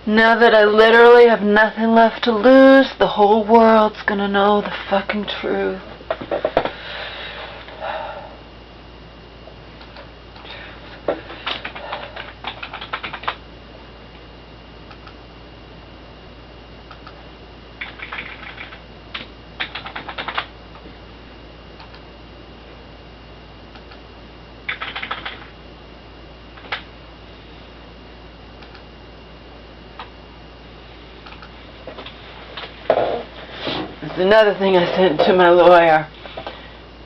Now that I literally have nothing left to lose, the whole world's gonna know the fucking truth. There's another thing I sent to my lawyer,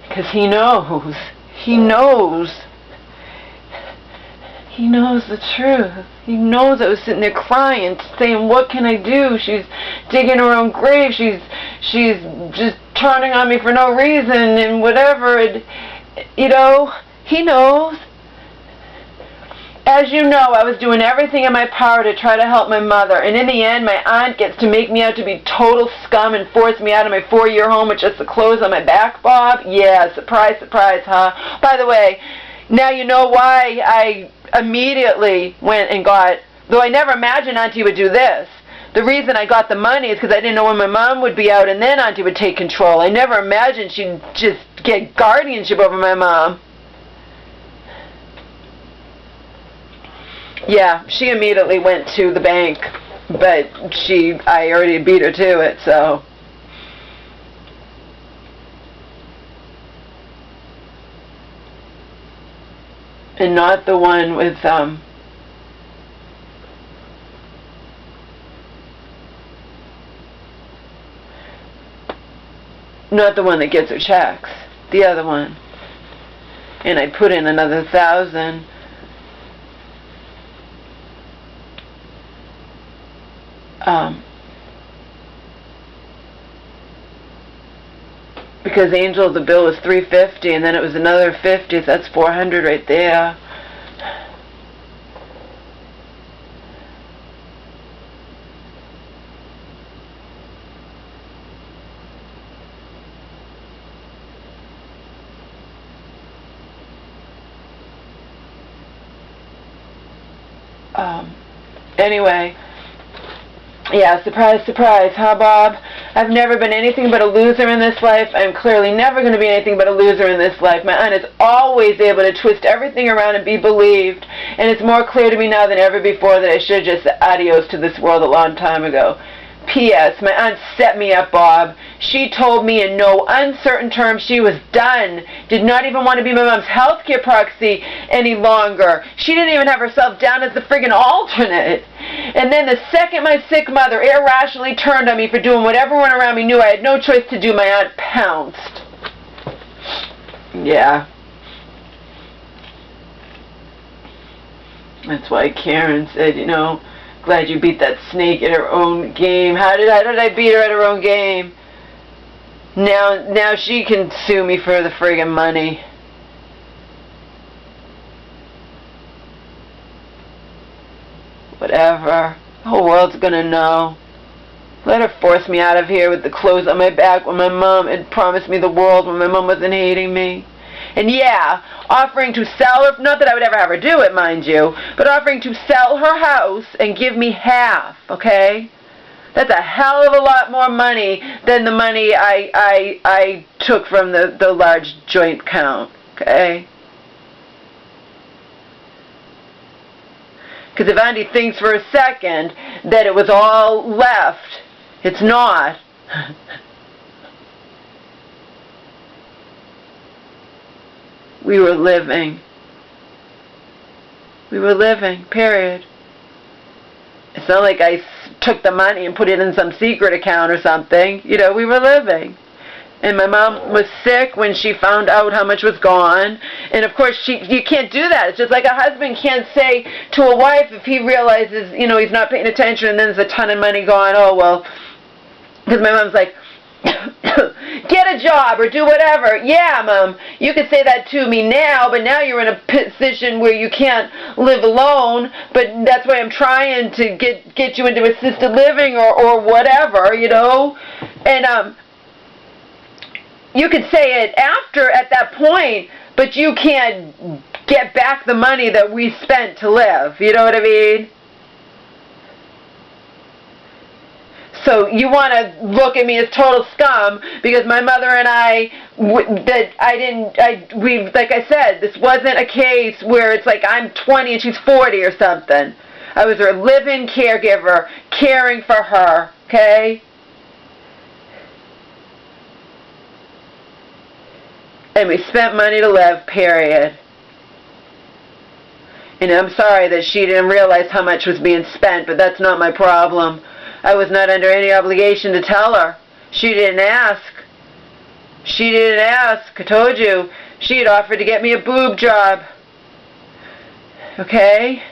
because he knows the truth. He knows I was sitting there crying, saying, what can I do? She's digging her own grave. She's just turning on me for no reason and whatever. And, you know, he knows. As you know, I was doing everything in my power to try to help my mother, and in the end, my aunt gets to make me out to be total scum and force me out of my 4-year home with just the clothes on my back, Bob? Yeah, surprise, surprise, huh? By the way, now you know why I immediately went and got, though I never imagined Auntie would do this. The reason I got the money is because I didn't know when my mom would be out and then Auntie would take control. I never imagined she'd just get guardianship over my mom. Yeah, she immediately went to the bank, but I already beat her to it, so. And not the one with, not the one that gets her checks, the other one. And I put in another 1,000. Because Angel, the bill was $350, and then it was another 50, so that's $400 right there. Anyway. Yeah, surprise, surprise, huh, Bob? I've never been anything but a loser in this life. I'm clearly never going to be anything but a loser in this life. My aunt is always able to twist everything around and be believed. And it's more clear to me now than ever before that I should have just said adios to this world a long time ago. P.S. My aunt set me up, Bob. She told me in no uncertain terms she was done. Did not even want to be my mom's healthcare proxy any longer. She didn't even have herself down as the friggin' alternate. And then the second my sick mother irrationally turned on me for doing what everyone around me knew I had no choice to do, my aunt pounced. Yeah. That's why Karen said, you know, glad you beat that snake at her own game. How did I beat her at her own game? Now she can sue me for the friggin' money. Whatever. The whole world's gonna know. Let her force me out of here with the clothes on my back when my mom had promised me the world when my mom wasn't hating me. And yeah, offering to sell her, not that I would ever have her do it, mind you, but offering to sell her house and give me half, okay? That's a hell of a lot more money than the money I took from the large joint account, okay? Because if Andy thinks for a second that it was all left, it's not. We were living. We were living, period. It's not like I took the money and put it in some secret account or something. You know, we were living. And my mom was sick when she found out how much was gone. And of course, you can't do that. It's just like a husband can't say to a wife if he realizes, you know, he's not paying attention and then there's a ton of money gone, oh, well. Because my mom's like, get a job or do whatever. Yeah, Mom, you could say that to me now, but now you're in a position where you can't live alone. But that's why I'm trying to get you into assisted living or whatever, you know. And you could say it after at that point, but you can't get back the money that we spent to live. You know what I mean? So you want to look at me as total scum because my mother and like I said, this wasn't a case where it's like I'm 20 and she's 40 or something. I was her live-in caregiver, caring for her, okay? And we spent money to live, period. And I'm sorry that she didn't realize how much was being spent, but that's not my problem. I was not under any obligation to tell her. She didn't ask. She didn't ask. I told you. She had offered to get me a boob job. Okay?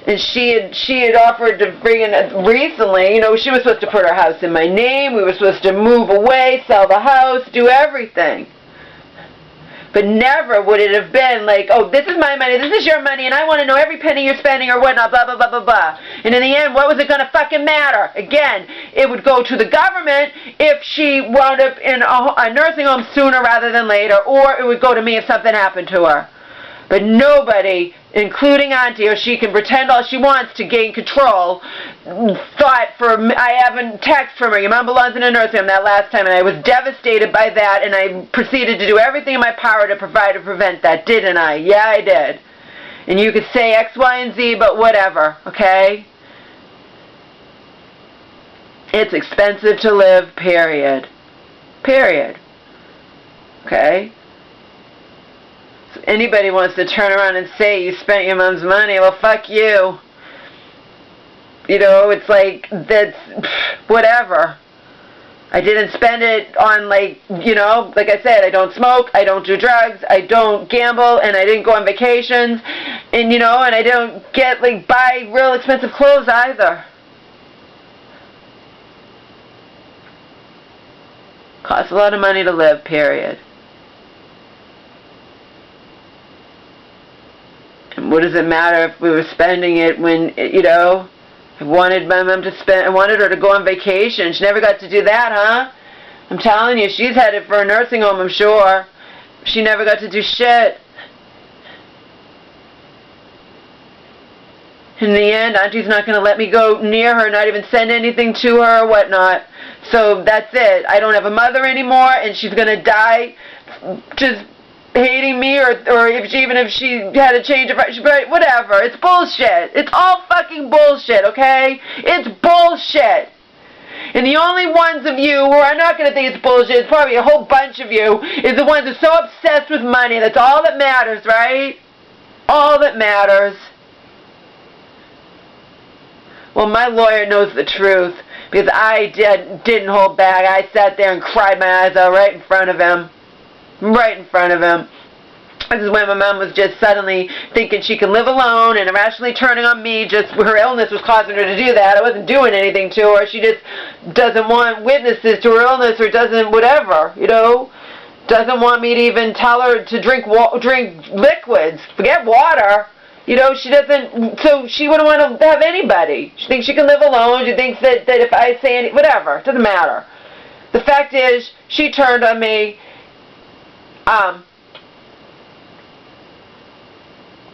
And she had offered to bring in, recently, you know, she was supposed to put her house in my name. We were supposed to move away, sell the house, do everything. But never would it have been like, oh, this is my money, this is your money, and I want to know every penny you're spending or whatnot, blah, blah, blah, blah, blah. And in the end, what was it going to fucking matter? Again, it would go to the government if she wound up in a nursing home sooner rather than later, or it would go to me if something happened to her. But nobody, including Auntie, or she can pretend all she wants to gain control, thought I haven't text from her, your mom belongs in a nursing home that last time, and I was devastated by that, and I proceeded to do everything in my power to prevent that, didn't I? Yeah, I did. And you could say X, Y, and Z, but whatever, okay? It's expensive to live, period. Period. Okay? Anybody wants to turn around and say you spent your mom's money, well, fuck you. You know, it's like, that's, whatever. I didn't spend it on, like, you know, like I said, I don't smoke, I don't do drugs, I don't gamble, and I didn't go on vacations, and, you know, and I don't get, like, buy real expensive clothes either. Costs a lot of money to live, period. What does it matter if we were spending it when, you know, I wanted my mom to spend, I wanted her to go on vacation. She never got to do that, huh? I'm telling you, she's headed for a nursing home, I'm sure. She never got to do shit. In the end, Auntie's not going to let me go near her, not even send anything to her or whatnot. So that's it. I don't have a mother anymore, and she's going to die just hating me, or even if she had a change of whatever. It's bullshit. It's all fucking bullshit, okay? It's bullshit. And the only ones of you who are not going to think it's bullshit, it's probably a whole bunch of you, is the ones who are so obsessed with money. That's all that matters, right? All that matters. Well, my lawyer knows the truth, because I didn't hold back. I sat there and cried my eyes out right in front of him. Right in front of him. This is when my mom was just suddenly thinking she could live alone and irrationally turning on me. Just her illness was causing her to do that. I wasn't doing anything to her. She just doesn't want witnesses to her illness, or doesn't whatever, you know. Doesn't want me to even tell her to drink liquids. Forget water. You know, she doesn't, so she wouldn't want to have anybody. She thinks she can live alone. She thinks that if I say anything, whatever, it doesn't matter. The fact is, she turned on me.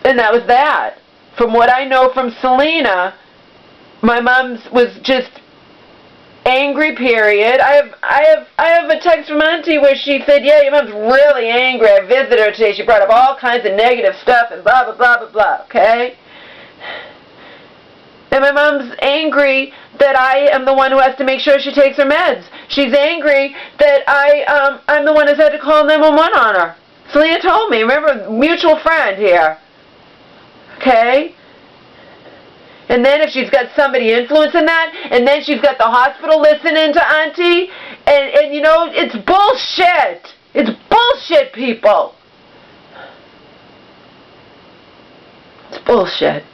And that was that. From what I know from Selena, my mom's was just angry, period. I have a text from Auntie where she said, yeah, your mom's really angry. I visited her today. She brought up all kinds of negative stuff and blah, blah, blah, blah, blah, okay? And my mom's angry that I am the one who has to make sure she takes her meds. She's angry that I'm the one who's had to call 911 on her. Selena told me. Remember, mutual friend here. Okay? And then if she's got somebody influencing that, and then she's got the hospital listening to Auntie, and you know, it's bullshit. It's bullshit, people. It's bullshit.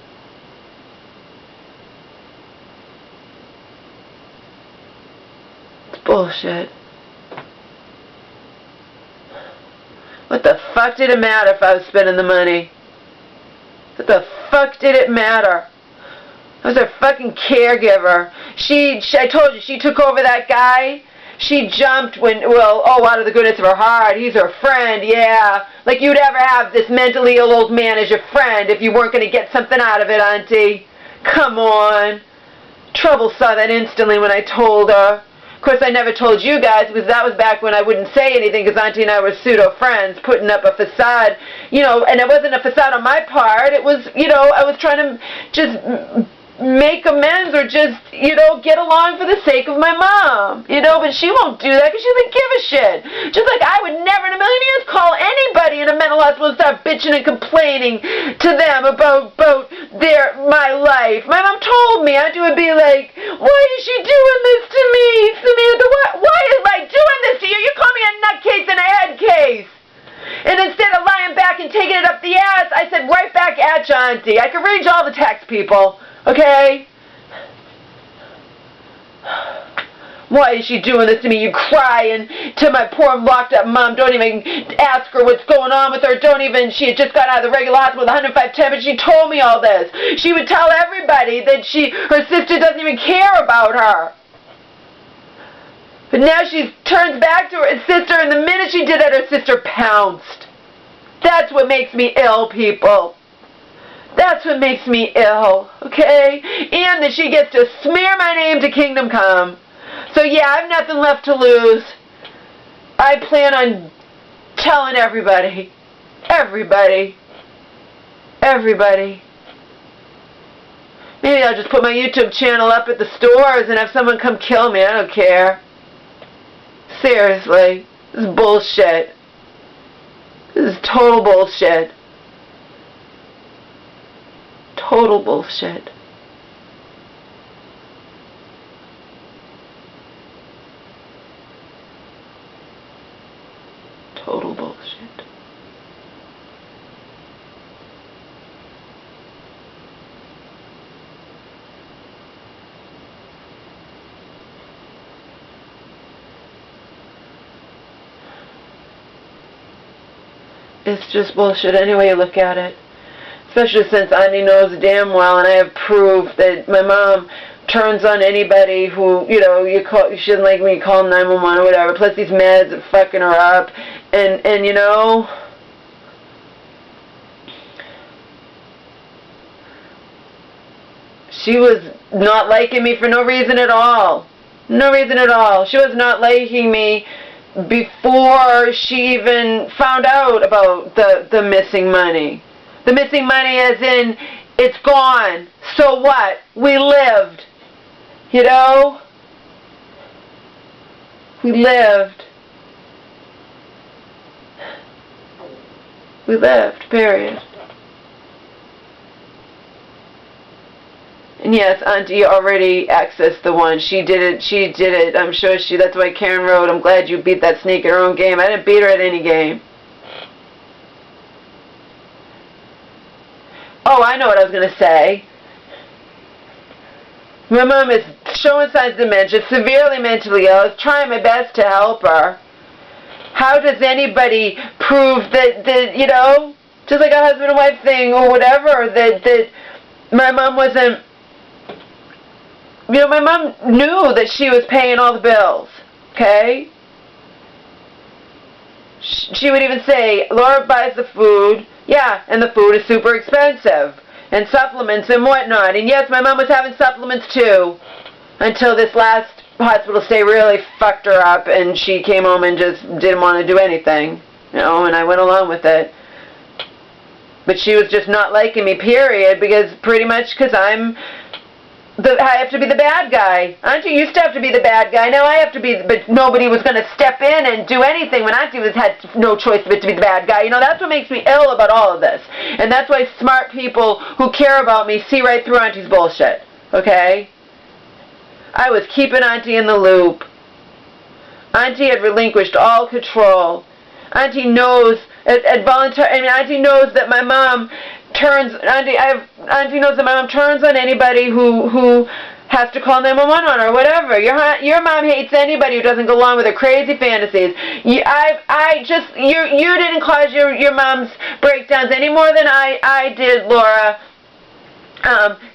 It's bullshit. What the fuck did it matter if I was spending the money? What the fuck did it matter? I was her fucking caregiver. I told you, she took over that guy. She jumped out of the goodness of her heart. He's her friend, yeah. Like you'd ever have this mentally ill old man as your friend if you weren't going to get something out of it, Auntie. Come on. Trouble saw that instantly when I told her. Of course, I never told you guys, because that was back when I wouldn't say anything, because Auntie and I were pseudo-friends, putting up a facade, you know, and it wasn't a facade on my part. It was, you know, I was trying to just make amends or just, you know, get along for the sake of my mom, you know, but she won't do that because she doesn't give a shit. Just like I would never in a million years call anybody in a mental hospital and start bitching and complaining to them about my life. My mom told me. Auntie would be like, why is she doing this to me? Samantha, why is I doing this to you? You call me a nutcase and a head case. And instead of lying back and taking it up the ass, I said right back at you, Auntie. I can read you all the text, people. Okay? Why is she doing this to me? You crying to my poor locked up mom. Don't even ask her what's going on with her. Don't even, she had just got out of the regular hospital with 105 temperature. She told me all this. She would tell everybody that her sister doesn't even care about her. But now she turns back to her sister, and the minute she did it, her sister pounced. That's what makes me ill, people. That's what makes me ill, okay? And that she gets to smear my name to kingdom come. So yeah, I have nothing left to lose. I plan on telling everybody. Everybody. Everybody. Maybe I'll just put my YouTube channel up at the stores and have someone come kill me. I don't care. Seriously. This is bullshit. This is total bullshit. Total bullshit. Total bullshit. It's just bullshit any way you look at it. Especially since Auntie knows damn well, and I have proof that my mom turns on anybody who, you know, she doesn't like me calling 911 or whatever. Plus these meds are fucking her up. And you know, she was not liking me for no reason at all. No reason at all. She was not liking me before she even found out about the missing money. The missing money as in, it's gone. So what? We lived. You know? We lived. We lived, period. And yes, Auntie already accessed the one. She did it. I'm sure that's why Karen wrote, I'm glad you beat that snake at her own game. I didn't beat her at any game. Oh, I know what I was going to say. My mom is showing signs of dementia, severely mentally ill. I was trying my best to help her. How does anybody prove that you know, just like a husband and wife thing or whatever, that my mom wasn't, you know, my mom knew that she was paying all the bills, okay? She would even say, Laura buys the food, yeah, and the food is super expensive, and supplements and whatnot. And yes, my mom was having supplements too, until this last hospital stay really fucked her up, and she came home and just didn't want to do anything, you know, and I went along with it. But she was just not liking me, period, because pretty much because I have to be the bad guy. Auntie used to have to be the bad guy. Now I have to be, but nobody was going to step in and do anything when Auntie had no choice but to be the bad guy. You know, that's what makes me ill about all of this. And that's why smart people who care about me see right through Auntie's bullshit. Okay? I was keeping Auntie in the loop. Auntie had relinquished all control. Auntie knows, Auntie knows that my mom Auntie knows that my mom turns on anybody who has to call 911 on her, whatever. Your mom hates anybody who doesn't go along with her crazy fantasies. You didn't cause your mom's breakdowns any more than I did, Laura.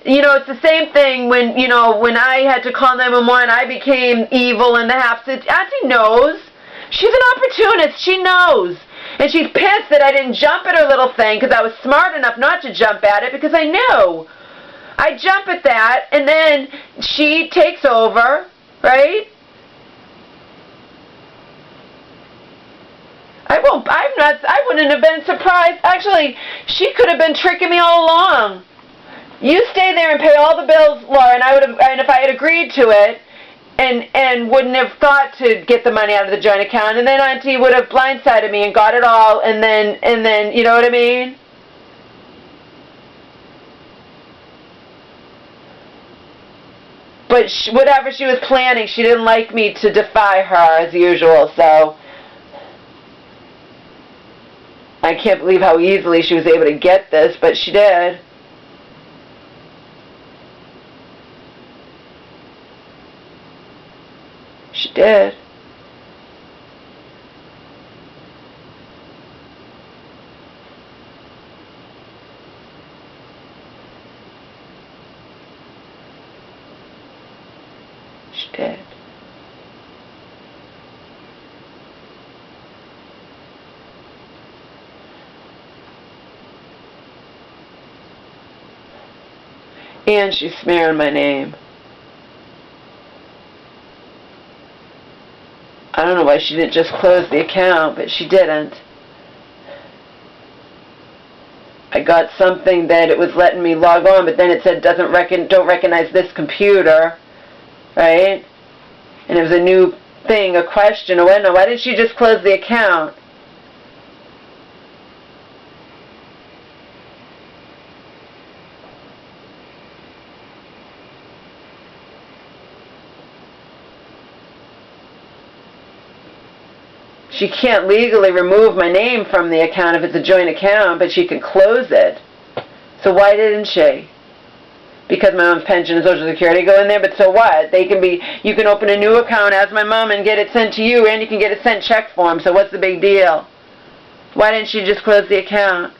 You know, it's the same thing when I had to call 911, I became evil in the half. Auntie knows. She's an opportunist. She knows. And she's pissed that I didn't jump at her little thing because I was smart enough not to jump at it because I knew. I jump at that, and then she takes over, right? I wouldn't have been surprised. Actually, she could have been tricking me all along. You stay there and pay all the bills, Laura, and if I had agreed to it, and wouldn't have thought to get the money out of the joint account, and then Auntie would have blindsided me and got it all, and then, you know what I mean? But whatever she was planning, she didn't like me to defy her as usual, so I can't believe how easily she was able to get this, but she did. She did. She did. And she's smearing my name. I don't know why she didn't just close the account, but she didn't. I got something that it was letting me log on, but then it said don't recognize this computer, right? And it was a new thing, a question. I went, no, why didn't she just close the account? She can't legally remove my name from the account if it's a joint account, but she can close it. So why didn't she? Because my mom's pension and Social Security go in there, but so what? You can open a new account as my mom and get it sent to you, and you can get a sent check form, so what's the big deal? Why didn't she just close the account?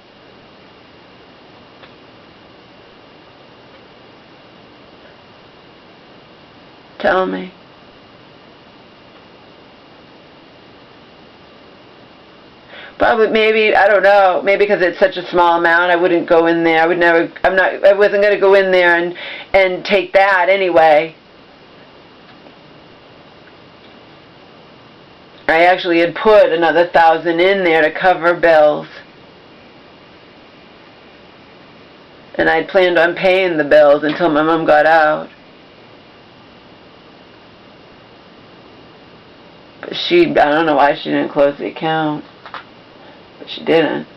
Tell me. Probably, maybe, I don't know, maybe because it's such a small amount, I wouldn't go in there. I wasn't going to go in there and take that anyway. I actually had put another $1,000 in there to cover bills. And I'd planned on paying the bills until my mom got out. But I don't know why she didn't close the account. But she didn't.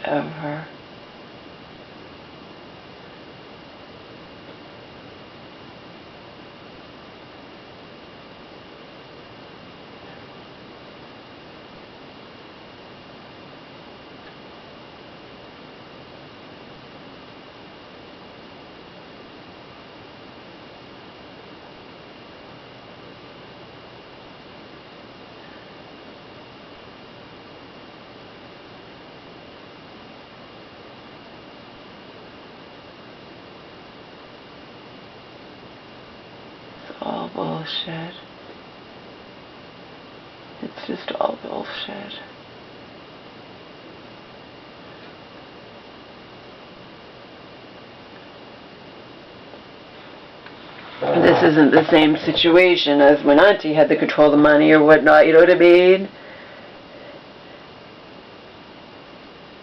Ever. All bullshit. It's just all bullshit. This isn't the same situation as when Auntie had the control of the money or whatnot, you know what I mean?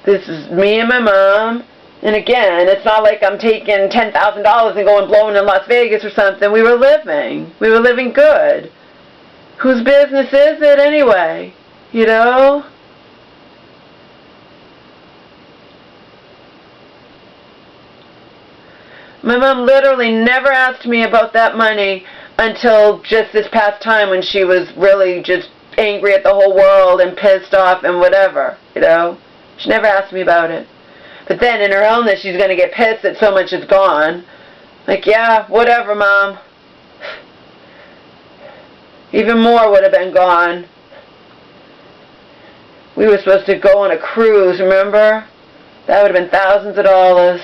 This is me and my mom. And again, it's not like I'm taking $10,000 and going blowing in Las Vegas or something. We were living. We were living good. Whose business is it anyway? You know? My mom literally never asked me about that money until just this past time when she was really just angry at the whole world and pissed off and whatever, you know? She never asked me about it. But then in her illness, she's going to get pissed that so much is gone. Like, yeah, whatever, Mom. Even more would have been gone. We were supposed to go on a cruise, remember? That would have been thousands of dollars.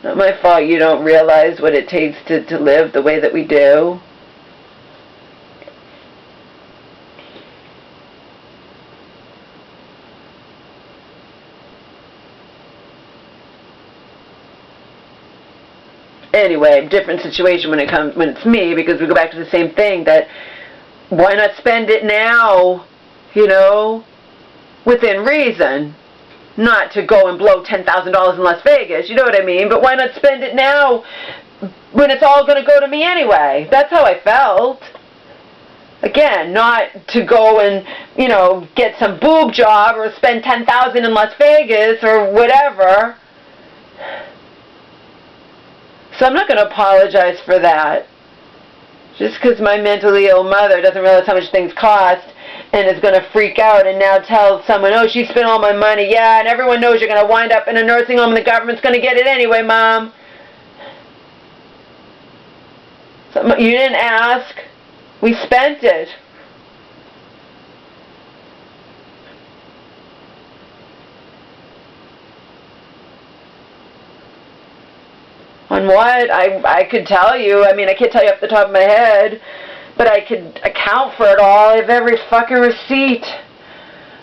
Not my fault you don't realize what it takes to live the way that we do. Anyway, different situation when it's me, because we go back to the same thing, that why not spend it now, within reason? Not to go and blow $10,000 in Las Vegas, you know what I mean? But why not spend it now when it's all going to go to me anyway? That's how I felt. Again, not to go and, get some boob job or spend $10,000 in Las Vegas or whatever. So I'm not going to apologize for that. Just because my mentally ill mother doesn't realize how much things cost and is going to freak out and now tell someone, oh, she spent all my money. Yeah, and everyone knows you're going to wind up in a nursing home and the government's going to get it anyway, Mom. So, you didn't ask. We spent it. On what? I could tell you. I mean, I can't tell you off the top of my head, but I could account for it all. I have every fucking receipt.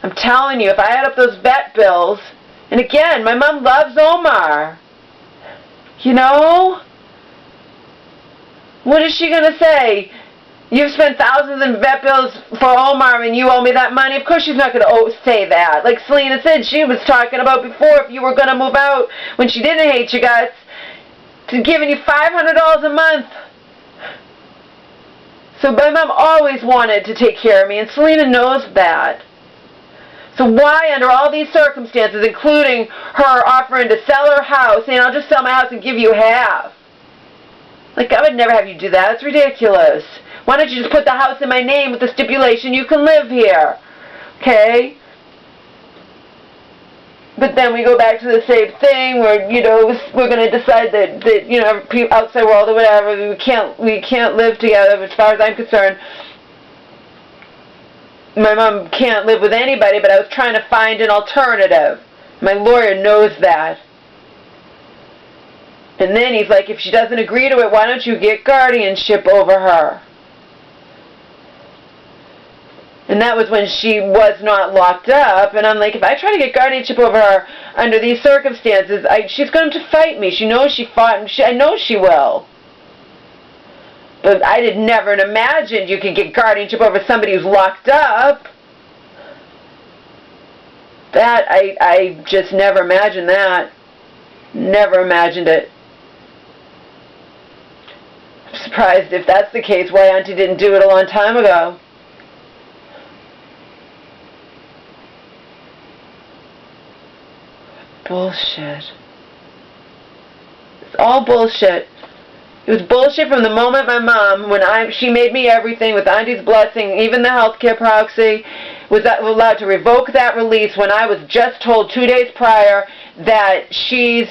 I'm telling you, if I add up those vet bills, and again, my mom loves Omar. What is she going to say? You've spent thousands in vet bills for Omar and you owe me that money? Of course she's not going to say that. Like Selena said, she was talking about before, if you were going to move out when she didn't hate you guys, to giving you $500 a month. So my mom always wanted to take care of me, and Selena knows that. So why, under all these circumstances, including her offering to sell her house, I'll just sell my house and give you half. Like, I would never have you do that. It's ridiculous. Why don't you just put the house in my name with the stipulation you can live here? Okay? But then we go back to the same thing where, we're going to decide that outside world or whatever, we can't live together. As far as I'm concerned, my mom can't live with anybody, but I was trying to find an alternative. My lawyer knows that. And then he's like, if she doesn't agree to it, why don't you get guardianship over her? And that was when she was not locked up. And I'm like, if I try to get guardianship over her under these circumstances, she's going to fight me. She knows she fought, and I know she will. But I did never imagine you could get guardianship over somebody who's locked up. That, I just never imagined that. Never imagined it. I'm surprised if that's the case why Auntie didn't do it a long time ago. Bullshit. It's all bullshit. It was bullshit from the moment my mom, she made me everything with Auntie's blessing, even the healthcare proxy, was allowed to revoke that release when I was just told 2 days prior that she's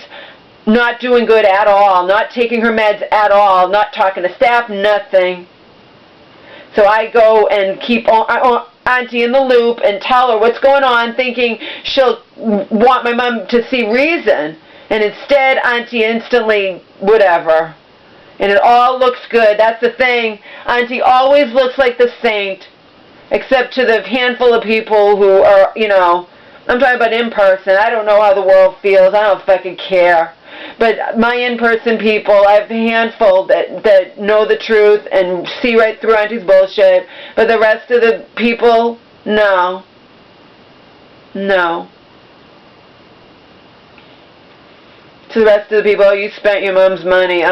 not doing good at all, not taking her meds at all, not talking to staff, nothing. So I go and keep Auntie in the loop and tell her what's going on, thinking she'll want my mom to see reason. And instead, Auntie instantly, whatever. And it all looks good. That's the thing. Auntie always looks like the saint, except to the handful of people who are, I'm talking about in person. I don't know how the world feels. I don't fucking care. But my in-person people, I have a handful that know the truth and see right through Auntie's bullshit. But the rest of the people, no. No. To the rest of the people, you spent your mom's money.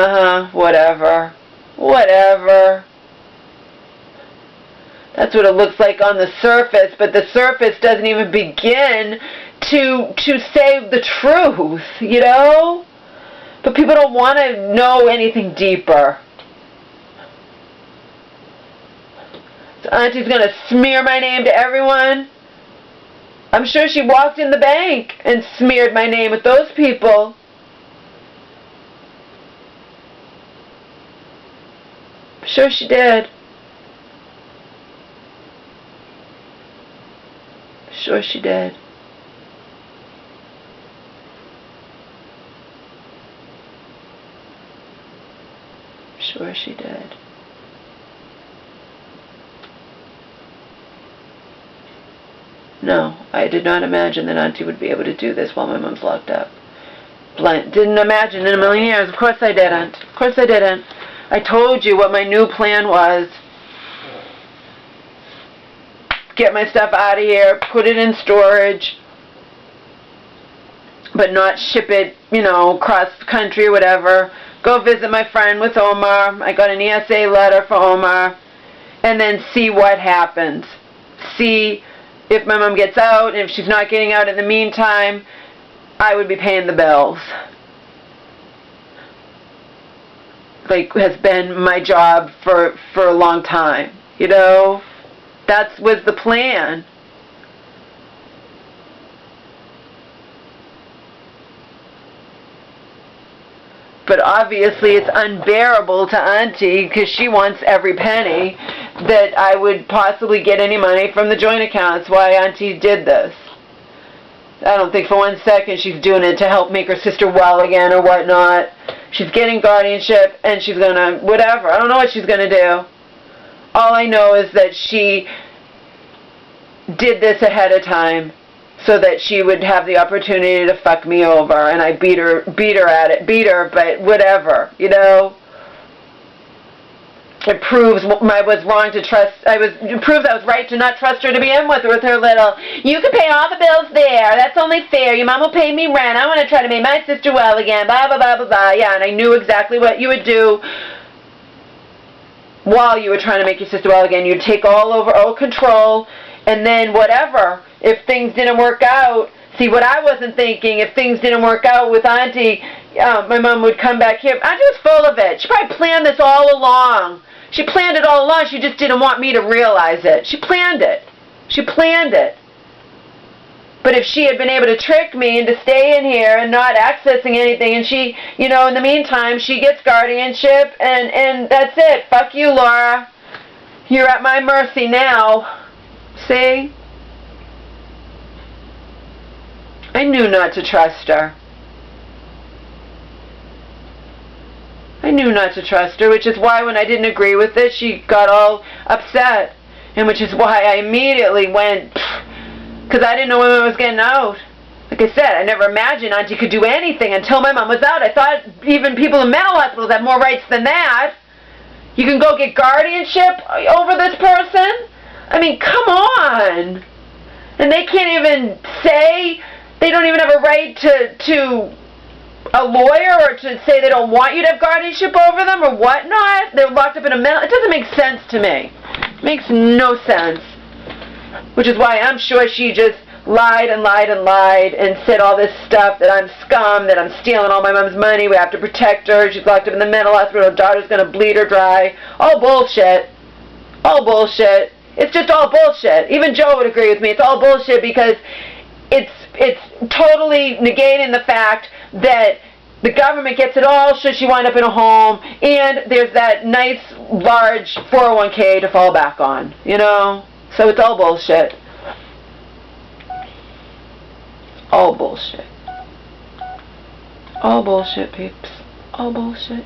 Whatever. Whatever. That's what it looks like on the surface, but the surface doesn't even begin to say the truth, But people don't want to know anything deeper. So Auntie's going to smear my name to everyone. I'm sure she walked in the bank and smeared my name with those people. I'm sure she did. Sure she did. swear she did. No, I did not imagine that Auntie would be able to do this while my mom's locked up. Didn't imagine in a million years. Of course I didn't. Of course I didn't. I told you what my new plan was. Get my stuff out of here, put it in storage, but not ship it, across the country or whatever. Go visit my friend with Omar. I got an ESA letter for Omar. And then see what happens. See if my mom gets out, and if she's not getting out in the meantime, I would be paying the bills. Like, has been my job for a long time, That was the plan. But obviously it's unbearable to Auntie, because she wants every penny, that I would possibly get any money from the joint accounts. Why Auntie did this. I don't think for 1 second she's doing it to help make her sister well again or whatnot. She's getting guardianship, and she's gonna, whatever. I don't know what she's gonna do. All I know is that she did this ahead of time so that she would have the opportunity to fuck me over, and I beat her at it, but whatever, It proves I was wrong to trust. It proves I was right to not trust her to begin with her little, you can pay all the bills there, that's only fair, your mom will pay me rent, I want to try to make my sister well again, blah, blah, blah, blah, blah. Yeah, and I knew exactly what you would do while you were trying to make your sister well again. You'd take all control, and then whatever, if things didn't work out, see what I wasn't thinking, if things didn't work out with Auntie, my mom would come back here. Auntie was full of it. She probably planned this all along. She planned it all along. She just didn't want me to realize it. She planned it. She planned it. But if she had been able to trick me into staying here and not accessing anything, and she, in the meantime, she gets guardianship, and that's it. Fuck you, Laura. You're at my mercy now. See? I knew not to trust her. I knew not to trust her, which is why when I didn't agree with it, she got all upset. And which is why I immediately went, because I didn't know when I was getting out. Like I said, I never imagined Auntie could do anything until my mom was out. I thought even people in mental hospitals have more rights than that. You can go get guardianship over this person? I mean, come on. And they can't even say, they don't even have a right to a lawyer, or to say they don't want you to have guardianship over them or whatnot. They're locked up in a mental, it doesn't make sense to me. It makes no sense. Which is why I'm sure she just lied and lied and lied and said all this stuff, that I'm scum, that I'm stealing all my mom's money, we have to protect her, she's locked up in the mental hospital, her daughter's going to bleed her dry. All bullshit. All bullshit. It's just all bullshit. Even Joe would agree with me. It's all bullshit, because it's totally negating the fact that the government gets it all should she wind up in a home, and there's that nice large 401k to fall back on, So it's all bullshit. All bullshit. All bullshit, peeps. All bullshit.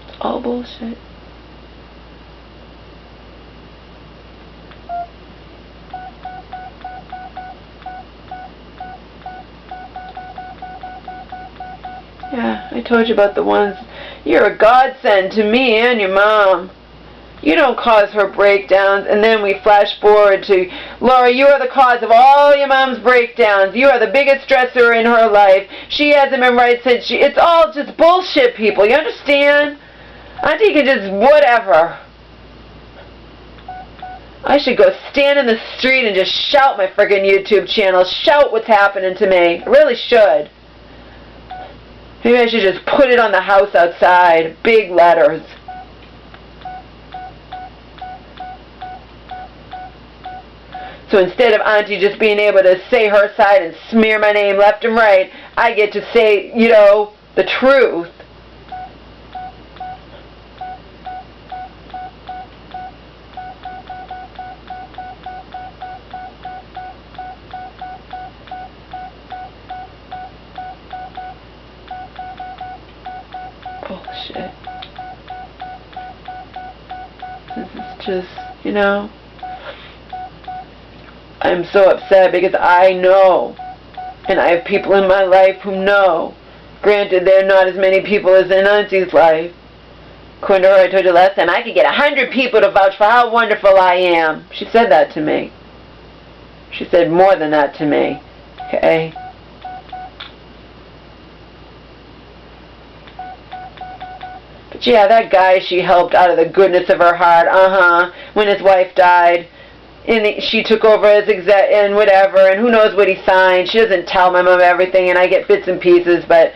It's all bullshit. Yeah, I told you about the ones. You're a godsend to me and your mom. You don't cause her breakdowns. And then we flash forward to, Laura, you are the cause of all your mom's breakdowns. You are the biggest stressor in her life. She hasn't been right since it's all just bullshit, people. You understand? Auntie can just whatever. I should go stand in the street and just shout my friggin' YouTube channel. Shout what's happening to me. I really should. Maybe I should just put it on the house outside. Big letters. So instead of Auntie just being able to say her side and smear my name left and right, I get to say, the truth. Bullshit. This is just, you know, I'm so upset because I know, and I have people in my life who know. Granted, there are not as many people as in Auntie's life. According to her, I told you last time, I could get 100 people to vouch for how wonderful I am. She said that to me. She said more than that to me. Okay? But yeah, that guy she helped out of the goodness of her heart, when his wife died. And she took over as exec and whatever, and who knows what he signed. She doesn't tell my mom everything, and I get bits and pieces, but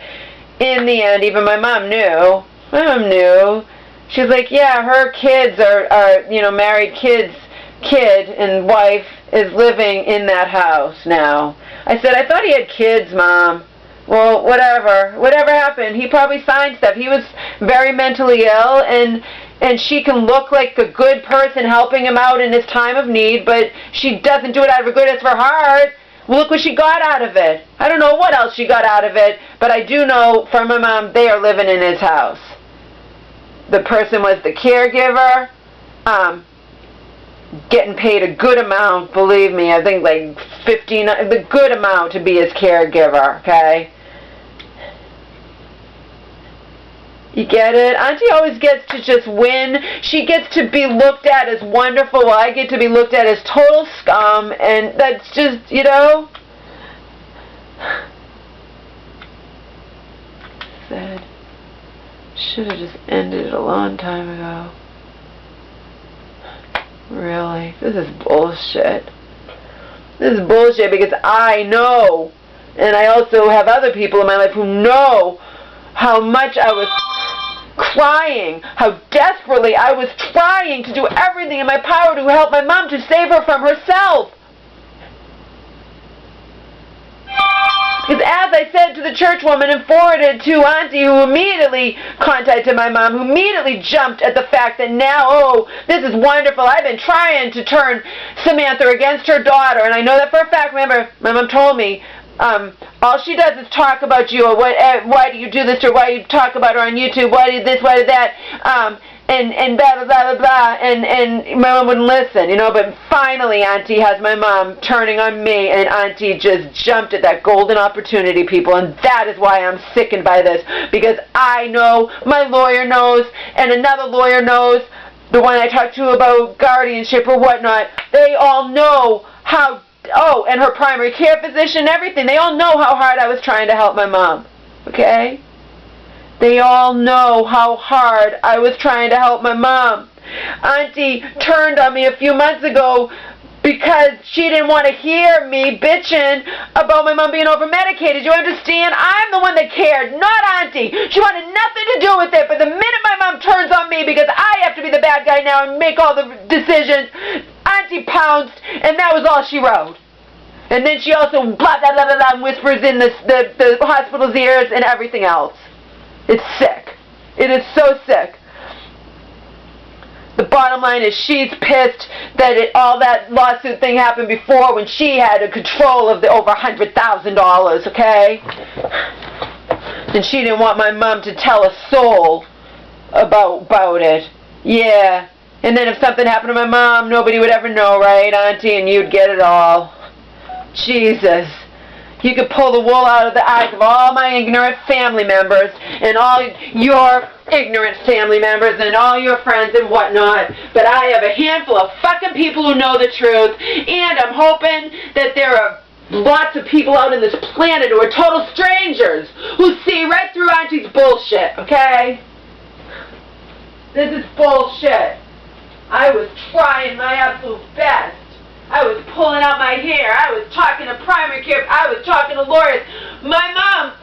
in the end, even my mom knew. My mom knew. She's like, yeah, her kids are you know, married kid and wife is living in that house now. I said, I thought he had kids, Mom. Well, whatever happened, he probably signed stuff. He was very mentally ill, and she can look like a good person helping him out in his time of need, but she doesn't do it out of her goodness of her heart. Well, look what she got out of it. I don't know what else she got out of it, but I do know from my mom, they are living in his house. The person was the caregiver, getting paid a good amount, believe me, I think like the good amount to be his caregiver, okay? You get it? Auntie always gets to just win. She gets to be looked at as wonderful while I get to be looked at as total scum, and that's just, you know? Sad. Should have just ended it a long time ago. Really? This is bullshit. This is bullshit because I know, and I also have other people in my life who know how much I was crying, how desperately I was trying to do everything in my power to help my mom to save her from herself. Because as I said to the church woman and forwarded to Auntie, who immediately contacted my mom, who immediately jumped at the fact that now, oh, this is wonderful. I've been trying to turn Samantha against her daughter, and I know that for a fact. Remember, my mom told me, all she does is talk about you, or why do you do this, or why you talk about her on YouTube, why did this, why did that, and blah, blah, blah, blah, blah, and my mom wouldn't listen, you know, but finally Auntie has my mom turning on me, and Auntie just jumped at that golden opportunity, people, and that is why I'm sickened by this, because I know, my lawyer knows, and another lawyer knows, the one I talked to about guardianship or whatnot, they all know how, and her primary care physician, everything, they all know how hard I was trying to help my mom, okay? They all know how hard I was trying to help my mom. Auntie turned on me a few months ago because she didn't want to hear me bitching about my mom being over-medicated. You understand? I'm the one that cared, not Auntie. She wanted nothing to do with it, but the minute my mom turns on me because I have to be the bad guy now and make all the decisions, Auntie pounced, and that was all she wrote. And then she also blah, blah, blah, blah, blah, and whispers in the hospital's ears and everything else. It's sick. It is so sick. The bottom line is she's pissed that all that lawsuit thing happened before when she had a control of the over $100,000, okay? And she didn't want my mom to tell a soul about it. Yeah. And then if something happened to my mom, nobody would ever know, right, Auntie? And you'd get it all. Jesus. You could pull the wool out of the eyes of all my ignorant family members and all your ignorant family members and all your friends and whatnot, but I have a handful of fucking people who know the truth, and I'm hoping that there are lots of people out on this planet who are total strangers who see right through Auntie's bullshit, okay? This is bullshit. I was trying my absolute best. I was pulling out my hair. I was talking to primary care. I was talking to lawyers. My mom,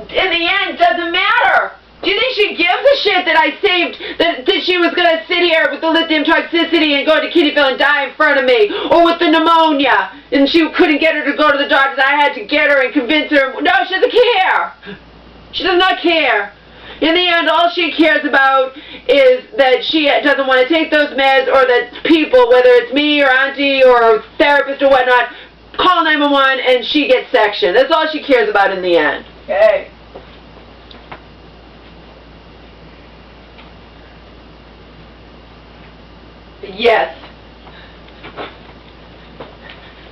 in the end, doesn't matter. Do you think she gives a shit that I saved, that she was going to sit here with the lithium toxicity and go to Kittyville and die in front of me? Or with the pneumonia, and she couldn't get her to go to the doctors. I had to get her and convince her. No, she doesn't care. She does not care. In the end, all she cares about is that she doesn't want to take those meds, or that people, whether it's me or Auntie or a therapist or whatnot, call 911 and she gets sectioned. That's all she cares about in the end. Okay? Yes.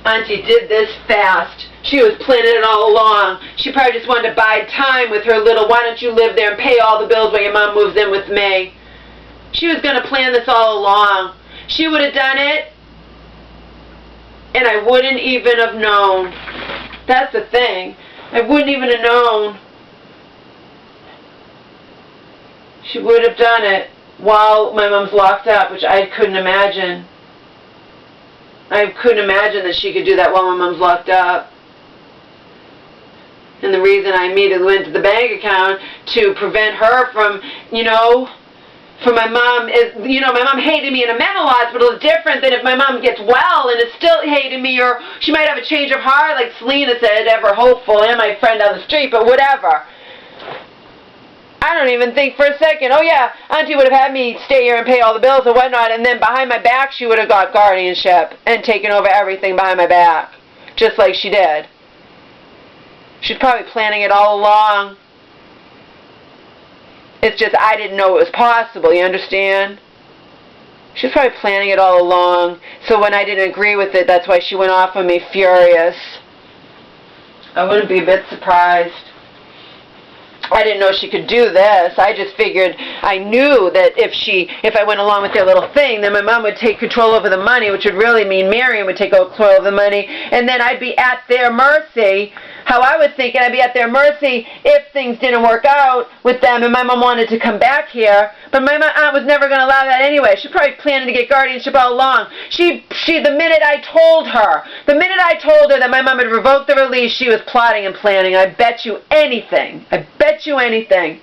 Auntie did this fast. She was planning it all along. She probably just wanted to bide time with her little, why don't you live there and pay all the bills while your mom moves in with me. She was going to plan this all along. She would have done it, and I wouldn't even have known. That's the thing. I wouldn't even have known. She would have done it while my mom's locked up, which I couldn't imagine. I couldn't imagine that she could do that while my mom's locked up. And the reason I immediately went to the bank account to prevent her from, for my mom is, my mom hated me in a mental hospital is different than if my mom gets well and is still hating me, or she might have a change of heart, like Selena said, ever hopeful, and my friend down the street, but whatever. I don't even think for a second, oh yeah, Auntie would have had me stay here and pay all the bills and whatnot, and then behind my back she would have got guardianship and taken over everything behind my back, just like she did. She's probably planning it all along. It's just I didn't know it was possible, you understand? She's probably planning it all along, so when I didn't agree with it, that's why she went off on me furious. I wouldn't be a bit surprised. I didn't know she could do this. I just figured, I knew that if I went along with their little thing, then my mom would take control over the money, which would really mean Marion would take control of the money, and then I'd be at their mercy. How I was thinking, I'd be at their mercy if things didn't work out with them and my mom wanted to come back here. But my aunt was never going to allow that anyway. She probably planning to get guardianship all along. The minute I told her that my mom had revoked the release, she was plotting and planning. I bet you anything. I bet you anything.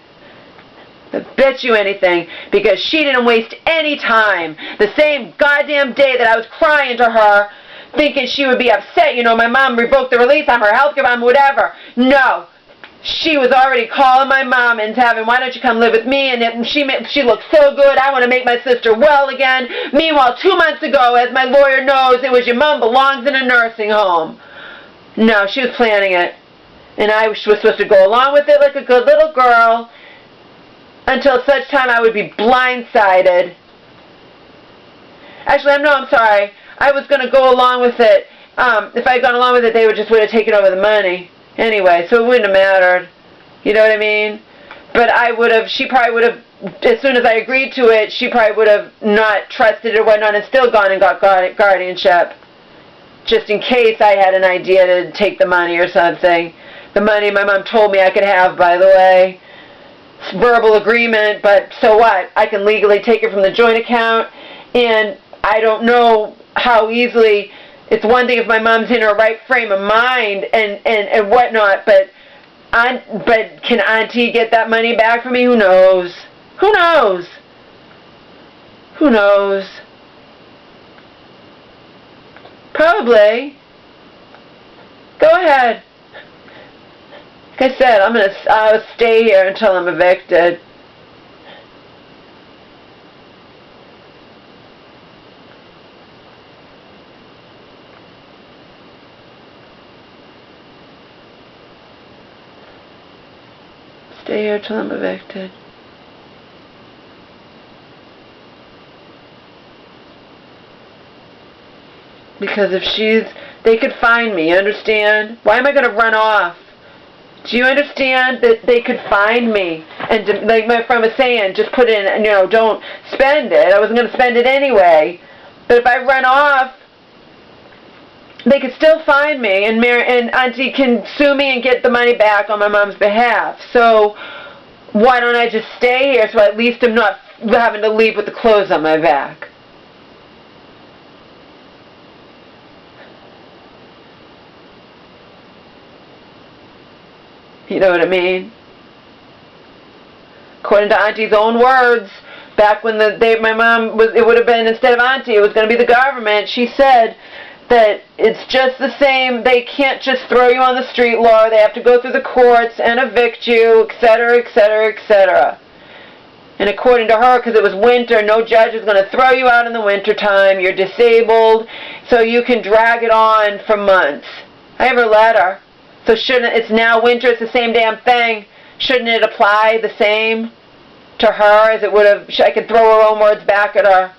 I bet you anything, because she didn't waste any time. The same goddamn day that I was crying to her, thinking she would be upset, my mom revoked the release on her health care, whatever. No. She was already calling my mom and having, why don't you come live with me? And she looked so good, I want to make my sister well again. Meanwhile, 2 months ago, as my lawyer knows, it was your mom belongs in a nursing home. No, she was planning it. And I was supposed to go along with it like a good little girl until such time I would be blindsided. Actually, I'm sorry. I was going to go along with it. If I had gone along with it, they would have taken over the money. Anyway, so it wouldn't have mattered. You know what I mean? But she probably would have, as soon as I agreed to it, she probably would have not trusted it or whatnot and still gone and got guardianship. Just in case I had an idea to take the money or something. The money my mom told me I could have, by the way. It's verbal agreement, but so what? I can legally take it from the joint account, and I don't know how easily. It's one thing if my mom's in her right frame of mind and whatnot, but can Auntie get that money back for me? Who knows? Who knows? Who knows? Probably. Go ahead. Like I said, I'll stay here until I'm evicted. Stay here till I'm evicted. Because they could find me, you understand? Why am I going to run off? Do you understand that they could find me? And like my friend was saying, just put in, don't spend it. I wasn't going to spend it anyway. But if I run off, they could still find me, and Auntie can sue me and get the money back on my mom's behalf. So why don't I just stay here so at least I'm not having to leave with the clothes on my back? You know what I mean? According to Auntie's own words, back when my mom was, it would have been, instead of Auntie, it was going to be the government. She said that it's just the same. They can't just throw you on the street, Laura. They have to go through the courts and evict you, etc., etc., etc. And according to her, because it was winter, no judge is going to throw you out in the winter time. You're disabled, so you can drag it on for months. I have her letter. So it's now winter, it's the same damn thing. Shouldn't it apply the same to her as it would have? I could throw her own words back at her.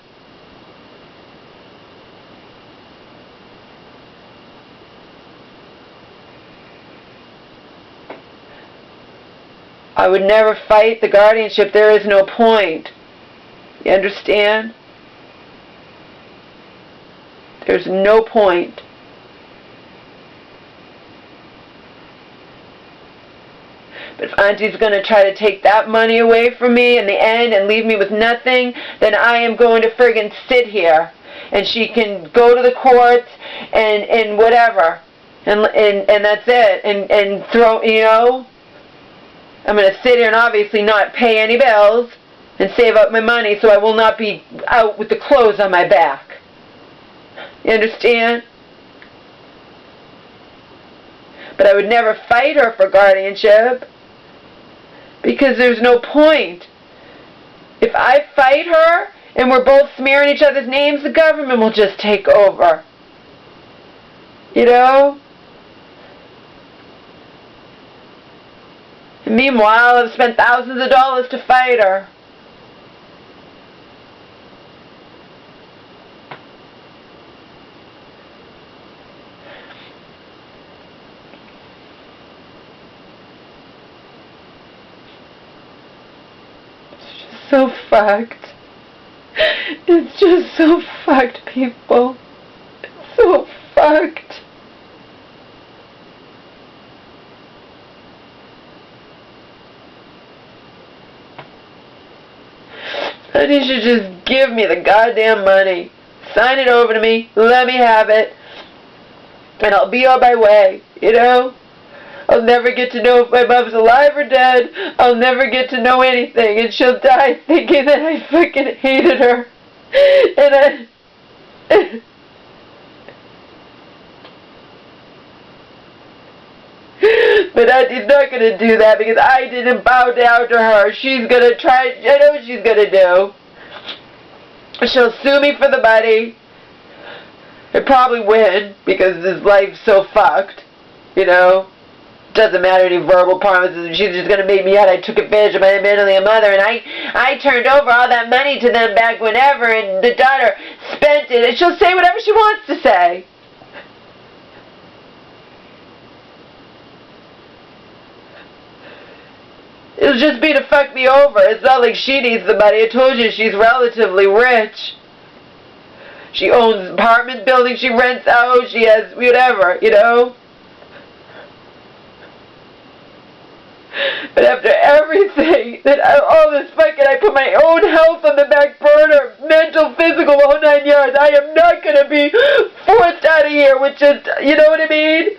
I would never fight the guardianship. There is no point. You understand? There's no point. But if Auntie's going to try to take that money away from me in the end and leave me with nothing, then I am going to friggin' sit here. And she can go to the courts and whatever. And that's it. And throw, you know, I'm going to sit here and obviously not pay any bills and save up my money so I will not be out with the clothes on my back. You understand? But I would never fight her for guardianship because there's no point. If I fight her and we're both smearing each other's names, the government will just take over. You know? And meanwhile, I've spent thousands of dollars to fight her. So fucked. It's just so fucked, people. It's so fucked. And you should just give me the goddamn money. Sign it over to me. Let me have it. And I'll be on my way, you know? I'll never get to know if my mom's alive or dead. I'll never get to know anything. And she'll die thinking that I fucking hated her. And But Auntie's not going to do that because I didn't bow down to her. She's going to try. I know what she's going to do. She'll sue me for the money. I'd probably win because this life's so fucked, you know? Doesn't matter any verbal promises. She's just going to make me out I took advantage of my mentally a mother, and I turned over all that money to them back whenever, and the daughter spent it, and she'll say whatever she wants to say. It'll just be to fuck me over. It's not like she needs the money. I told you she's relatively rich. She owns apartment buildings she rents out. She has whatever, you know? But after everything, all this fucking, I put my own health on the back burner, mental, physical, all 9 yards. I am not going to be forced out of here with just, you know what I mean?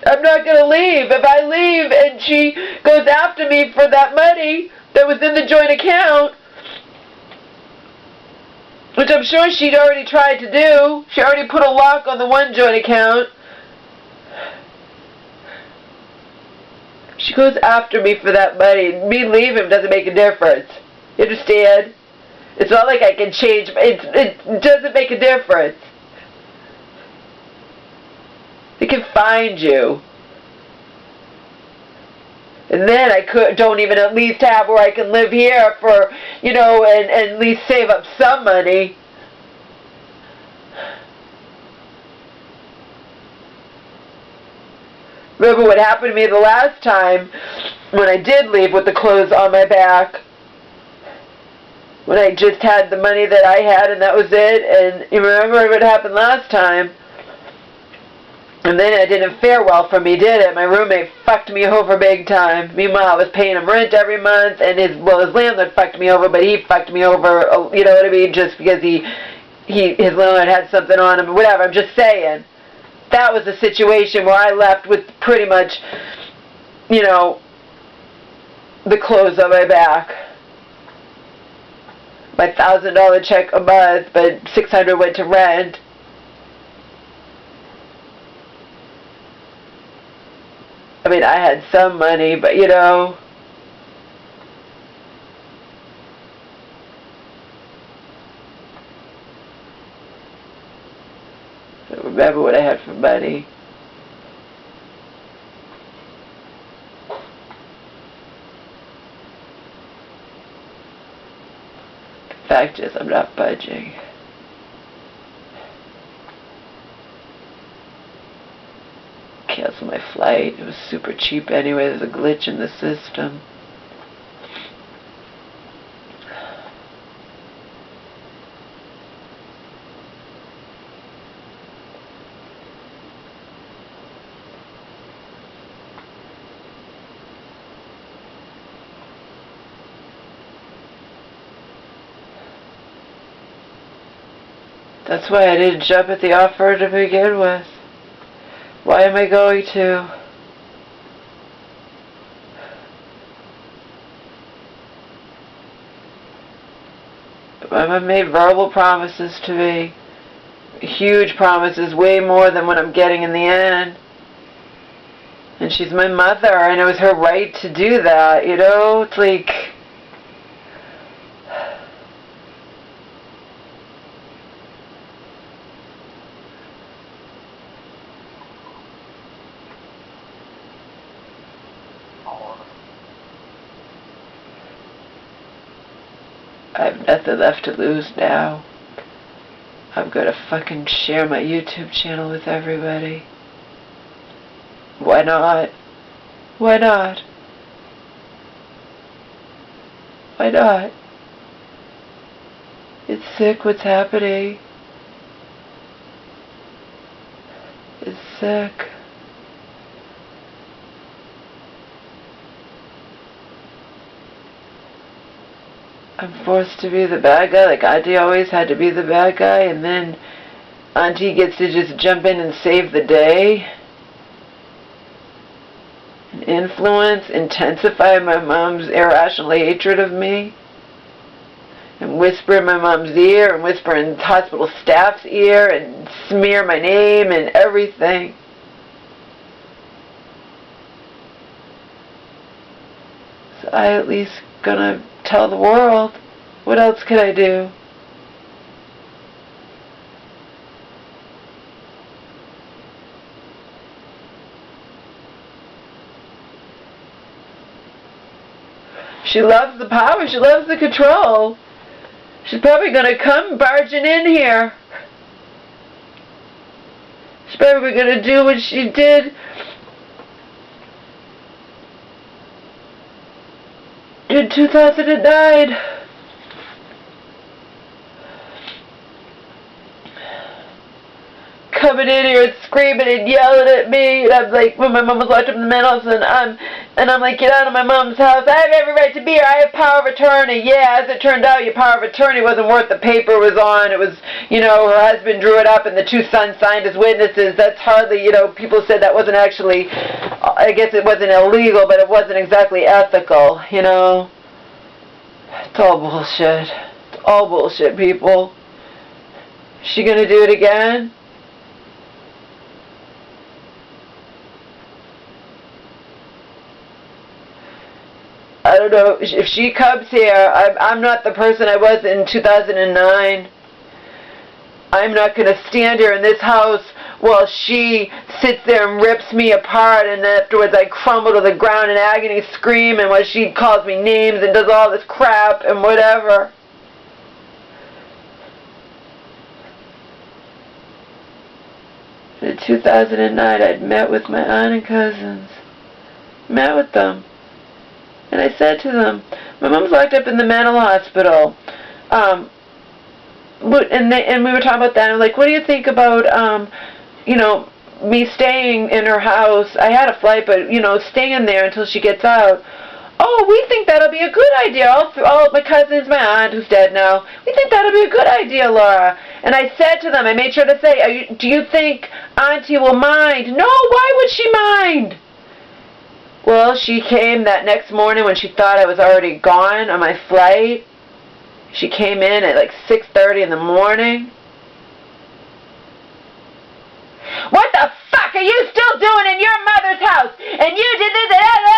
I'm not going to leave. If I leave and she goes after me for that money that was in the joint account, which I'm sure she'd already tried to do. She already put a lock on the one joint account. She goes after me for that money. Me leaving doesn't make a difference. You understand? It's not like I can change. It doesn't make a difference. They can find you. And then don't even at least have where I can live here for, you know, and at least save up some money. Remember what happened to me the last time when I did leave with the clothes on my back? When I just had the money that I had and that was it? And you remember what happened last time? And then it didn't fare well for me, did it? My roommate fucked me over big time. Meanwhile, I was paying him rent every month, and his landlord fucked me over, but he fucked me over, you know what I mean, just because his landlord had something on him, whatever. I'm just saying. That was a situation where I left with pretty much, you know, the clothes on my back. My $1,000 check a month, but $600 went to rent. I mean, I had some money, but you know. I don't remember what I had for money. The fact is, I'm not budging. Cancel my my flight. It was super cheap anyway. There's a glitch in the system. That's why I didn't jump at the offer to begin with. Why am I going to? Mama made verbal promises to me. Huge promises, way more than what I'm getting in the end. And she's my mother, and it was her right to do that, you know? It's like... I have nothing left to lose now. I'm gonna fucking share my YouTube channel with everybody. Why not? Why not? Why not? It's sick what's happening. It's sick. I'm forced to be the bad guy, like Auntie always had to be the bad guy, and then Auntie gets to just jump in and save the day. And influence, intensify my mom's irrational hatred of me. And whisper in my mom's ear, and whisper in hospital staff's ear, and smear my name and everything. So I at least gonna tell the world. What else could I do? She loves the power. She loves the control. She's probably going to come barging in here. She's probably going to do what she did in 2009. Coming in here and screaming and yelling at me, and I'm like, when my mom was locked up in the mental house, and I'm like, get out of my mom's house. I have every right to be here. I have power of attorney. Yeah, as it turned out, your power of attorney wasn't worth the paper it was on. It was, you know, her husband drew it up and the two sons signed as witnesses. That's hardly, you know, people said that wasn't actually, I guess it wasn't illegal, but it wasn't exactly ethical, you know. It's all bullshit. It's all bullshit, people. Is she gonna do it again? I don't know, if she comes here, I'm not the person I was in 2009. I'm not going to stand here in this house while she sits there and rips me apart, and afterwards I crumble to the ground in agony, scream, and while she calls me names and does all this crap and whatever. In 2009, I'd met with my aunt and cousins. Met with them. And I said to them, my mom's locked up in the mental hospital. And we were talking about that. And I was like, what do you think about, you know, me staying in her house? I had a flight, but, you know, staying there until she gets out. Oh, we think that'll be a good idea. All my cousins, my aunt, who's dead now, we think that'll be a good idea, Laura. And I said to them, I made sure to say, do you think Auntie will mind? No, why would she mind? Well, she came that next morning when she thought I was already gone on my flight. She came in at like 6:30 in the morning. What the fuck are you still doing in your mother's house? And you did this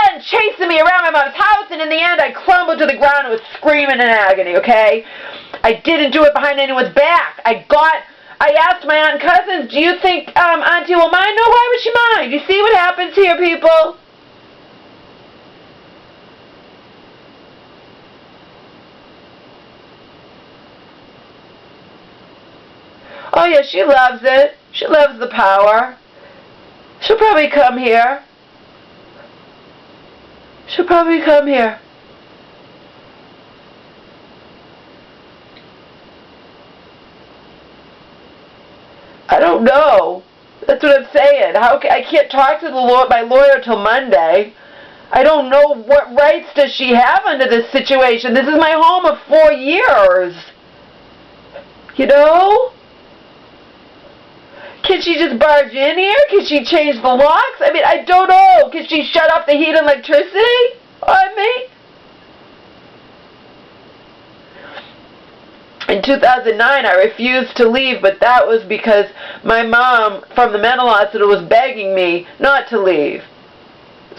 and chasing me around my mother's house, and in the end I crumbled to the ground and was screaming in agony, okay? I didn't do it behind anyone's back. I asked my aunt and cousins, do you think Auntie will mind? No, why would she mind? You see what happens here, people? Oh yeah, she loves it. She loves the power. She'll probably come here. She'll probably come here. I don't know. That's what I'm saying. I can't talk to my lawyer till Monday. I don't know what rights does she have under this situation. This is my home of 4 years. You know? Can she just barge in here? Can she change the locks? I mean, I don't know. Can she shut off the heat and electricity on me? In 2009, I refused to leave, but that was because my mom from the mental hospital was begging me not to leave.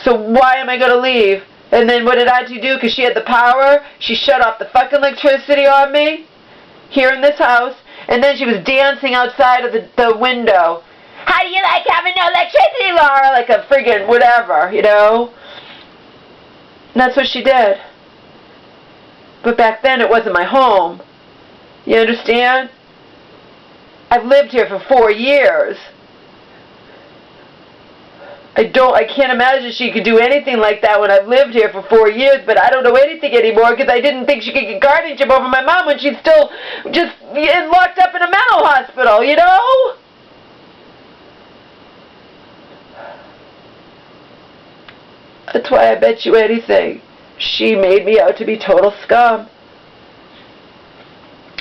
So why am I going to leave? And then what did Auntie do? Because she had the power, she shut off the fucking electricity on me here in this house, and then she was dancing outside of the window. How do you like having no electricity, Laura? Like a friggin' whatever, you know? And that's what she did. But back then it wasn't my home. You understand? I've lived here for 4 years. I can't imagine she could do anything like that when I've lived here for 4 years, but I don't know anything anymore because I didn't think she could get guardianship over my mom when she's still just locked up in a mental hospital, you know? That's why I bet you anything. She made me out to be total scum.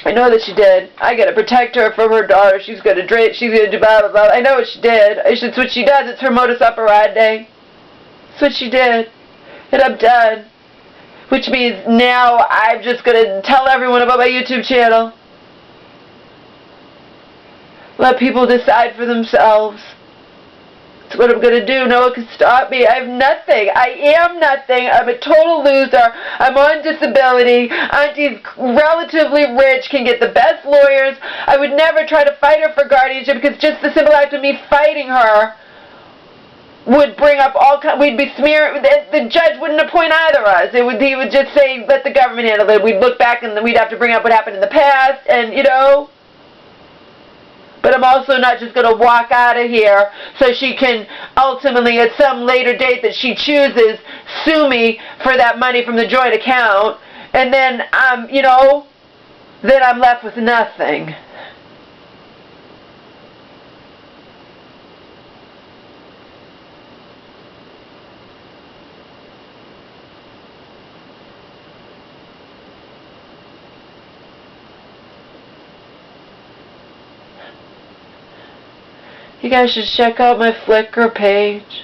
I know that she did. I gotta protect her from her daughter. She's gonna drink. She's gonna do blah, blah, blah. I know what she did. It's what she does. It's her modus operandi. It's what she did. And I'm done. Which means now I'm just gonna tell everyone about my YouTube channel. Let people decide for themselves. That's what I'm going to do. No one can stop me. I have nothing. I am nothing. I'm a total loser. I'm on disability. Auntie's relatively rich, can get the best lawyers. I would never try to fight her for guardianship because just the simple act of me fighting her would bring up all kinds. We'd be smearing. The judge wouldn't appoint either of us. He would just say, let the government handle it. We'd look back and then we'd have to bring up what happened in the past and, you know. But I'm also not just going to walk out of here so she can ultimately, at some later date that she chooses, sue me for that money from the joint account. And then, you know, then I'm left with nothing. You guys should check out my Flickr page.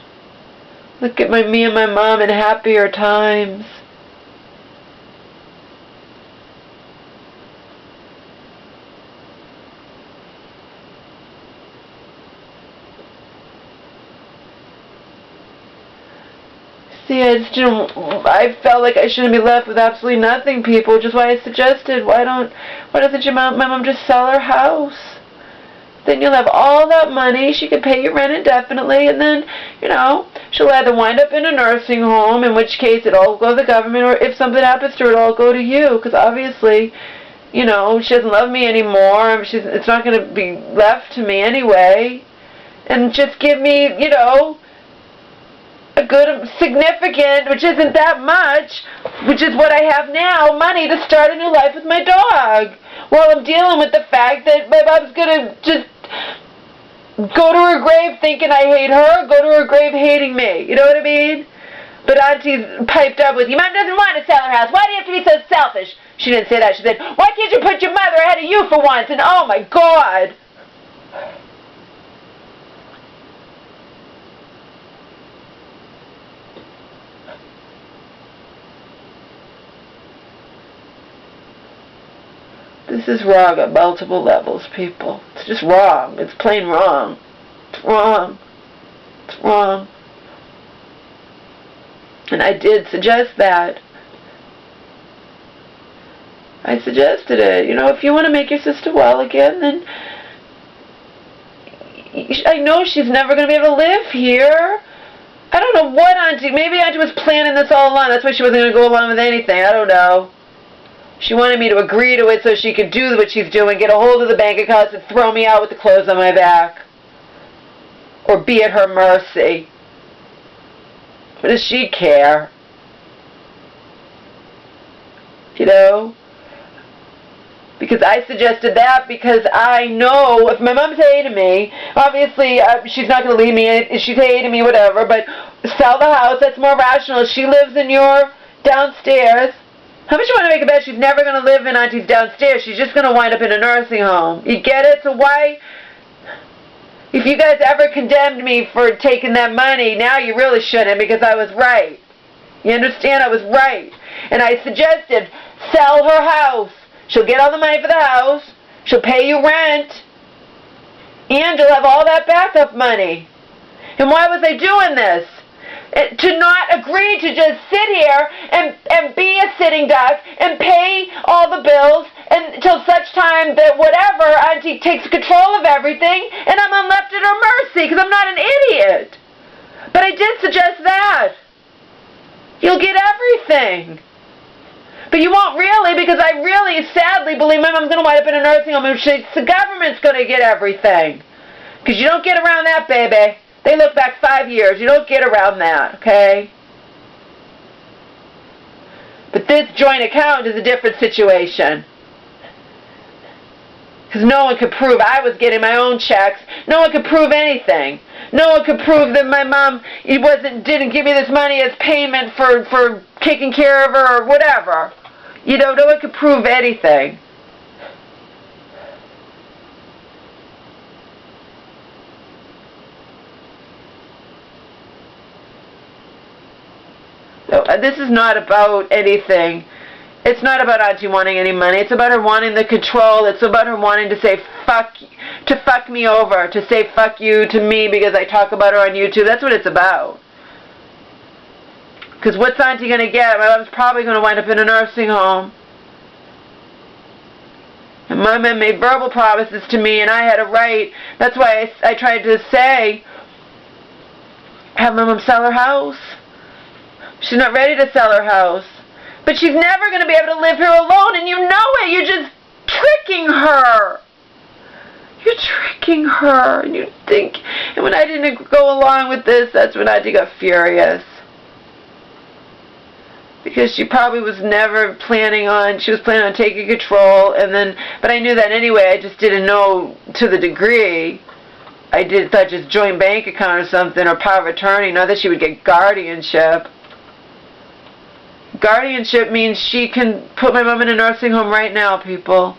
Look at me and my mom in happier times. See, I felt like I shouldn't be left with absolutely nothing, people, which is why I suggested, why doesn't my mom just sell her house? Then you'll have all that money. She can pay your rent indefinitely, and then, you know, she'll either wind up in a nursing home, in which case it'll all go to the government, or if something happens to her, it'll all go to you, because obviously, you know, she doesn't love me anymore. It's not going to be left to me anyway. And just give me, you know, a good, significant, which isn't that much, which is what I have now, money to start a new life with my dog. While I'm dealing with the fact that my mom's going to just go to her grave thinking I hate her, go to her grave hating me. You know what I mean? But Auntie's piped up with, your mom doesn't want to sell her house. Why do you have to be so selfish? She didn't say that. She said, why can't you put your mother ahead of you for once? And oh my God. This is wrong at multiple levels, people. It's just wrong. It's plain wrong. It's wrong. It's wrong. And I did suggest that. I suggested it. You know, if you want to make your sister well again, then I know she's never going to be able to live here. I don't know what Auntie, maybe Auntie was planning this all along. That's why she wasn't going to go along with anything. I don't know. She wanted me to agree to it so she could do what she's doing, get a hold of the bank accounts and throw me out with the clothes on my back. or be at her mercy. What does she care? You know? Because I suggested that because I know if my mom's hating me, obviously she's not going to leave me, she's hating me, whatever, but sell the house, that's more rational. She lives in your downstairs. How much you want to make a bet she's never going to live in Auntie's downstairs? She's just going to wind up in a nursing home. You get it? So why, if you guys ever condemned me for taking that money, now you really shouldn't because I was right. You understand? I was right. And I suggested sell her house. She'll get all the money for the house. She'll pay you rent. And you'll have all that backup money. And why was I doing this? To not agree to just sit here and be a sitting duck and pay all the bills until such time that whatever, Auntie takes control of everything and I'm left at her mercy because I'm not an idiot. But I did suggest that. You'll get everything. But you won't really, because I really sadly believe my mom's going to wind up in a nursing home and the government's going to get everything. Because you don't get around that, baby. They look back 5 years. You don't get around that, okay? But this joint account is a different situation. Because no one could prove I was getting my own checks. No one could prove anything. No one could prove that my mom didn't give me this money as payment for taking care of her or whatever. You know, no one could prove anything. So, this is not about anything. It's not about Auntie wanting any money. It's about her wanting the control. It's about her wanting to say fuck me over, to say fuck you to me because I talk about her on YouTube. That's what it's about. Because what's Auntie going to get? My mom's probably going to wind up in a nursing home. And my mom made verbal promises to me, and I had a right. That's why I tried to say, have my mom sell her house. She's not ready to sell her house. But she's never going to be able to live here alone, and you know it. You're just tricking her. You're tricking her. And you think, and when I didn't go along with this, that's when Auntie got furious. Because she probably was never planning on, she was planning on taking control, and then, but I knew that anyway, I just didn't know to the degree. I thought just joint bank account or something, or power of attorney, not that she would get guardianship. Guardianship means she can put my mom in a nursing home right now, people.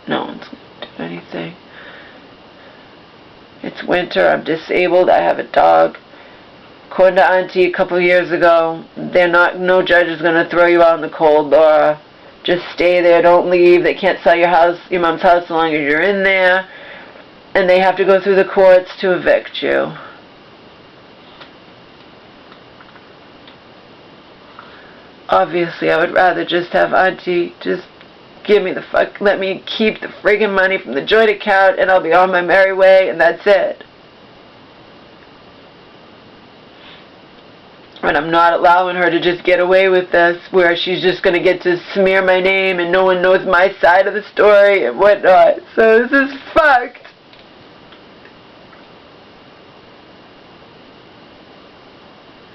No one's going to do anything. It's winter. I'm disabled. I have a dog. According to Auntie a couple of years ago, no judge is going to throw you out in the cold, Laura. Just stay there. Don't leave. They can't sell your mom's house, so long as you're in there. And they have to go through the courts to evict you. Obviously, I would rather just have Auntie just let me keep the friggin' money from the joint account, and I'll be on my merry way, and that's it. And I'm not allowing her to just get away with this, where she's just going to get to smear my name and no one knows my side of the story and whatnot. So this is fucked.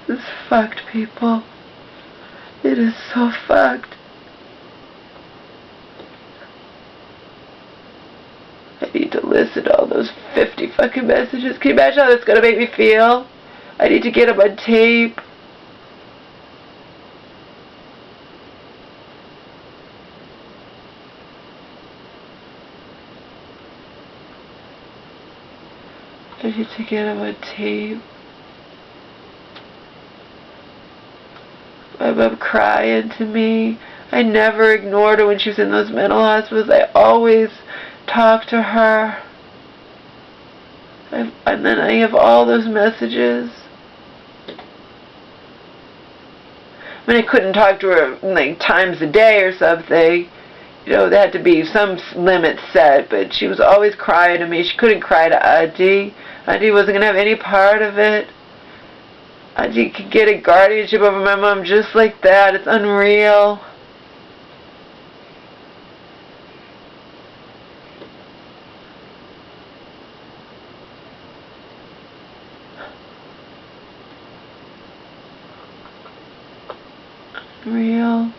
This is fucked, people. It is so fucked. I need to listen to all those 50 fucking messages. Can you imagine how that's going to make me feel? I need to get them on tape. I need to get them on tape. My mom crying to me. I never ignored her when she was in those mental hospitals. I always talked to her. And then I have all those messages. I mean, I couldn't talk to her like times a day or something. you know, there had to be some limit set, but she was always crying to me. She couldn't cry to Auntie. Auntie wasn't going to have any part of it. Auntie could get a guardianship over my mom just like that. It's unreal. Unreal.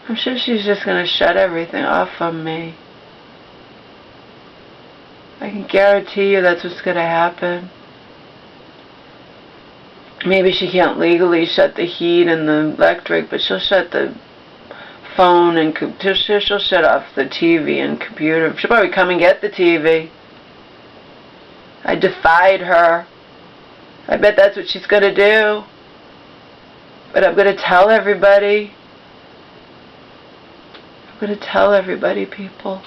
I'm sure she's just going to shut everything off from me. I can guarantee you that's what's going to happen. Maybe she can't legally shut the heat and the electric, but she'll shut the phone and she'll shut off the TV and computer. She'll probably come and get the TV. I defied her. I bet that's what she's going to do. But I'm going to tell everybody. I'm going to tell everybody, people,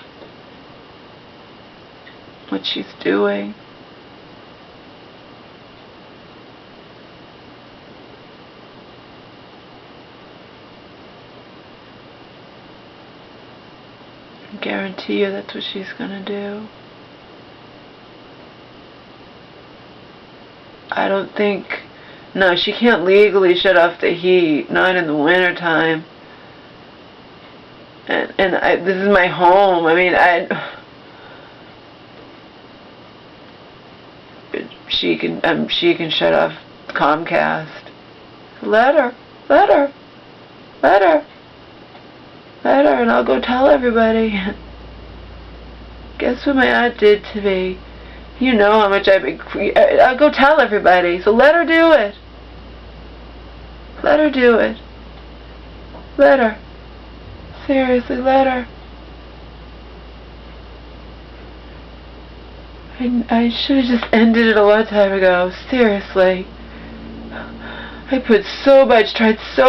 what she's doing. I guarantee you that's what she's going to do. I don't think... No, she can't legally shut off the heat, not in the wintertime. And this is my home. I mean, she can shut off Comcast. Let her, and I'll go tell everybody. Guess what my aunt did to me? You know how much I'll go tell everybody. So let her do it. Let her do it. Let her. Seriously, let her. I should have just ended it a long time ago. Seriously. I tried so